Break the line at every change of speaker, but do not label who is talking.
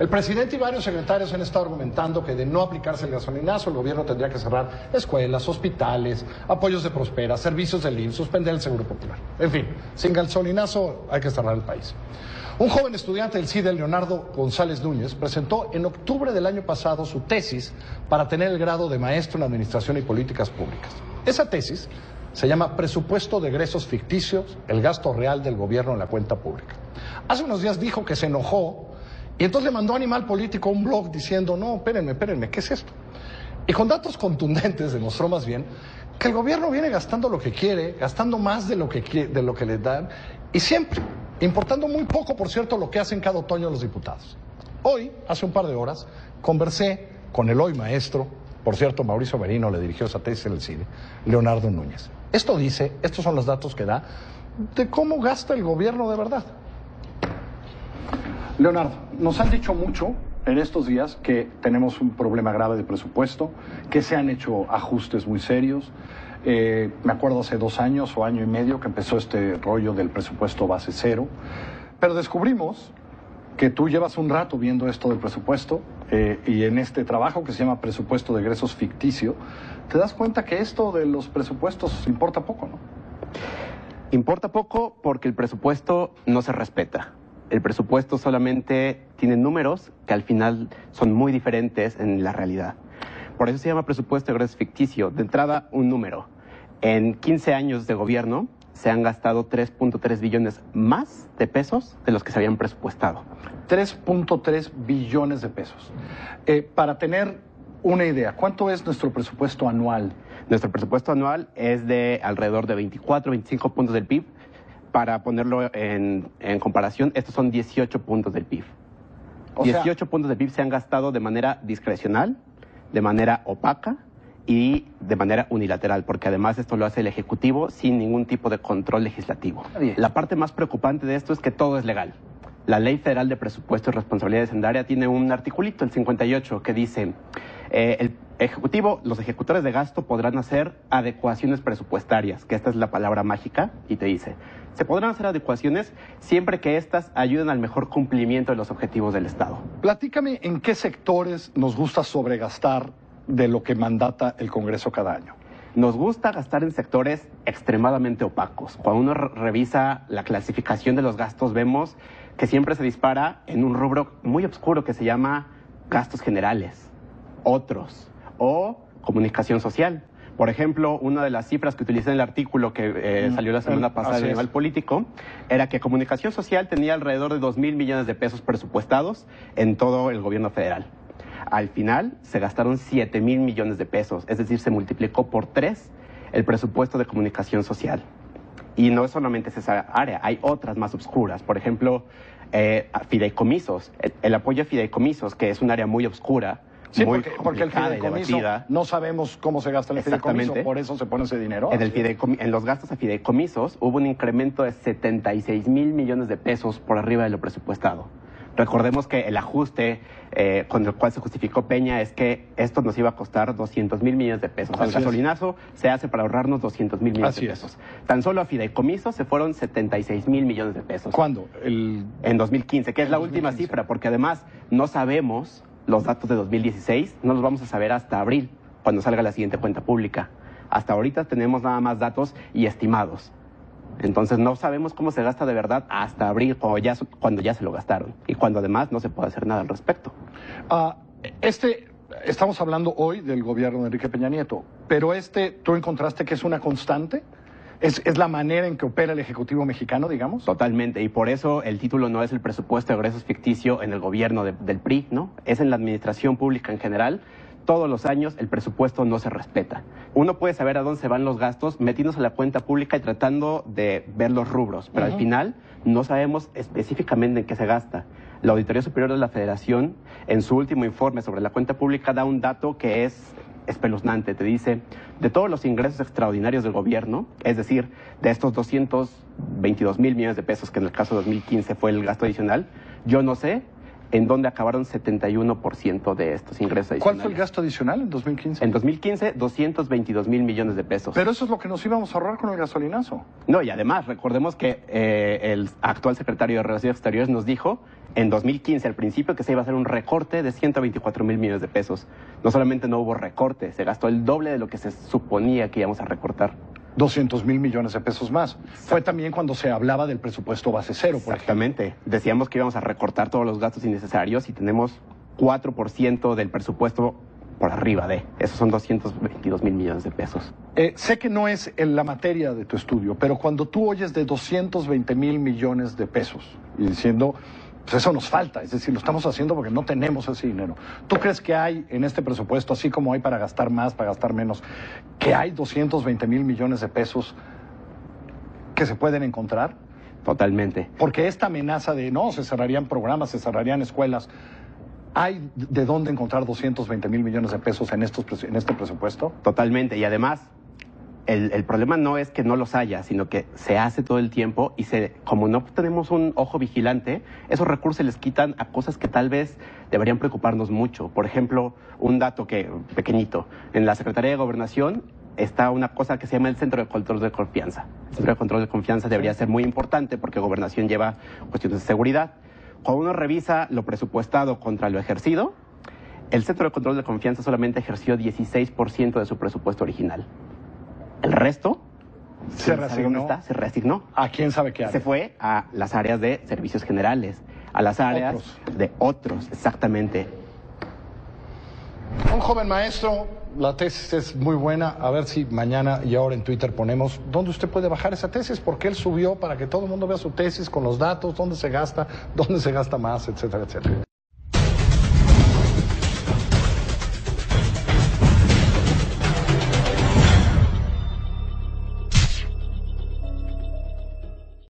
El presidente y varios secretarios han estado argumentando que de no aplicarse el gasolinazo, el gobierno tendría que cerrar escuelas, hospitales, apoyos de Prospera, servicios del IMSS, suspender el Seguro Popular. En fin, sin gasolinazo hay que cerrar el país. Un joven estudiante del CIDE, Leonardo González Núñez, presentó en octubre del año pasado su tesis para tener el grado de maestro en Administración y Políticas Públicas. Esa tesis se llama Presupuesto de Egresos Ficticios, el gasto real del gobierno en la cuenta pública. Hace unos días dijo que se enojó y entonces le mandó a Animal Político un blog diciendo, no, espérenme, ¿qué es esto? Y con datos contundentes demostró más bien que el gobierno viene gastando lo que quiere, gastando más de lo que le dan y siempre importando muy poco, por cierto, lo que hacen cada otoño los diputados. Hoy, hace un par de horas, conversé con el hoy maestro, por cierto, Mauricio Merino le dirigió esa tesis en el CIDE, Leonardo Núñez. Estos son los datos que da de cómo gasta el gobierno de verdad. Leonardo, nos han dicho mucho en estos días que tenemos un problema grave de presupuesto, que se han hecho ajustes muy serios. Me acuerdo hace 2 años o año y medio que empezó este rollo del presupuesto base cero, pero descubrimos que tú llevas un rato viendo esto del presupuesto y en este trabajo que se llama Presupuesto de Egresos Ficticio, te das cuenta que esto de los presupuestos importa poco, ¿no?
Importa poco porque el presupuesto no se respeta. El presupuesto solamente tiene números que al final son muy diferentes en la realidad. Por eso se llama presupuesto de egresos ficticio. De entrada, un número. En 15 años de gobierno se han gastado 3.3 billones más de pesos de los que se habían presupuestado.
3.3 billones de pesos. Para tener una idea, ¿cuánto es nuestro presupuesto anual?
Nuestro presupuesto anual es de alrededor de 24, 25 puntos del PIB. Para ponerlo en comparación, estos son 18 puntos del PIB. 18 puntos del PIB se han gastado de manera discrecional, de manera opaca y de manera unilateral, porque además esto lo hace el Ejecutivo sin ningún tipo de control legislativo. La parte más preocupante de esto es que todo es legal. La Ley Federal de Presupuesto y Responsabilidad Hacendaria tiene un articulito, el 58, que dice, el Ejecutivo, los ejecutores de gasto podrán hacer adecuaciones presupuestarias, que esta es la palabra mágica, y te dice, se podrán hacer adecuaciones siempre que éstas ayuden al mejor cumplimiento de los objetivos del Estado.
Platícame en qué sectores nos gusta sobregastar de lo que mandata el Congreso cada año.
Nos gusta gastar en sectores extremadamente opacos. Cuando uno revisa la clasificación de los gastos, vemos que siempre se dispara en un rubro muy oscuro que se llama gastos generales, otros, o comunicación social. Por ejemplo, una de las cifras que utilicé en el artículo que salió la semana pasada de Animal Político era que comunicación social tenía alrededor de 2.000 millones de pesos presupuestados en todo el gobierno federal. Al final se gastaron 7.000 millones de pesos, es decir, se multiplicó por 3 el presupuesto de comunicación social. Y no solamente es esa área, hay otras más oscuras. Por ejemplo, fideicomisos, el apoyo a fideicomisos, que es un área muy oscura.
Sí, porque el fideicomiso no sabemos cómo se gasta el fideicomiso, por eso se pone ese dinero.
En los gastos a fideicomisos hubo un incremento de 76.000 millones de pesos por arriba de lo presupuestado. Recordemos que el ajuste con el cual se justificó Peña es que esto nos iba a costar 200.000 millones de pesos. El gasolinazo se hace para ahorrarnos 200.000 millones de pesos. Tan solo a fideicomisos se fueron 76.000 millones de pesos.
¿Cuándo?
En 2015, que es la última cifra, porque además no sabemos los datos de 2016, no los vamos a saber hasta abril, cuando salga la siguiente cuenta pública. Hasta ahorita tenemos nada más datos y estimados. Entonces no sabemos cómo se gasta de verdad hasta abril, cuando ya se lo gastaron. Y cuando además no se puede hacer nada al respecto.
Estamos hablando hoy del gobierno de Enrique Peña Nieto, pero ¿tú encontraste que es una constante? ¿Es la manera en que opera el Ejecutivo mexicano, digamos?
Totalmente, y por eso el título no es el presupuesto de egresos ficticio en el gobierno del PRI, ¿no? Es en la administración pública en general. Todos los años el presupuesto no se respeta. Uno puede saber a dónde se van los gastos metiéndose a la cuenta pública y tratando de ver los rubros, pero al final no sabemos específicamente en qué se gasta. La Auditoría Superior de la Federación, en su último informe sobre la cuenta pública, da un dato que es espeluznante. Te dice, de todos los ingresos extraordinarios del gobierno, es decir, de estos 222.000 millones de pesos, que en el caso de 2015 fue el gasto adicional, yo no sé en dónde acabaron 71% de estos ingresos adicionales.
¿Cuál fue el gasto adicional en 2015?
En 2015, 222.000 millones de pesos.
Pero eso es lo que nos íbamos a ahorrar con el gasolinazo.
No, y además, recordemos que el actual secretario de Relaciones Exteriores nos dijo en 2015, al principio, que se iba a hacer un recorte de 124,000 millones de pesos. No solamente no hubo recorte, se gastó el doble de lo que se suponía que íbamos a recortar.
200,000 millones de pesos más. Fue también cuando se hablaba del presupuesto base cero, por
Exactamente.
ejemplo.
Decíamos que íbamos a recortar todos los gastos innecesarios y tenemos 4% del presupuesto por arriba de. Esos son 222,000 millones de pesos.
Sé que no es en la materia de tu estudio, pero cuando tú oyes de 220,000 millones de pesos y diciendo, pues eso nos falta, es decir, lo estamos haciendo porque no tenemos ese dinero. ¿Tú crees que hay en este presupuesto, así como hay para gastar más, para gastar menos, que hay 220,000 millones de pesos que se pueden encontrar?
Totalmente.
Porque esta amenaza de, no, se cerrarían programas, se cerrarían escuelas, ¿hay de dónde encontrar 220,000 millones de pesos en este presupuesto?
Totalmente. Y además, el problema no es que no los haya, sino que se hace todo el tiempo y como no tenemos un ojo vigilante, esos recursos se les quitan a cosas que tal vez deberían preocuparnos mucho. Por ejemplo, un dato pequeñito. En la Secretaría de Gobernación está una cosa que se llama el Centro de Control de Confianza. El Centro de Control de Confianza debería ser muy importante porque Gobernación lleva cuestiones de seguridad. Cuando uno revisa lo presupuestado contra lo ejercido, el Centro de Control de Confianza solamente ejerció 16% de su presupuesto original. El resto
se reasignó.
¿Dónde está? Se reasignó.
¿A quién sabe qué área?
Se fue a las áreas de servicios generales, a las áreas de otros, exactamente.
Un joven maestro, la tesis es muy buena. A ver si mañana y ahora en Twitter ponemos dónde usted puede bajar esa tesis, porque él subió para que todo el mundo vea su tesis con los datos, dónde se gasta más, etcétera, etcétera.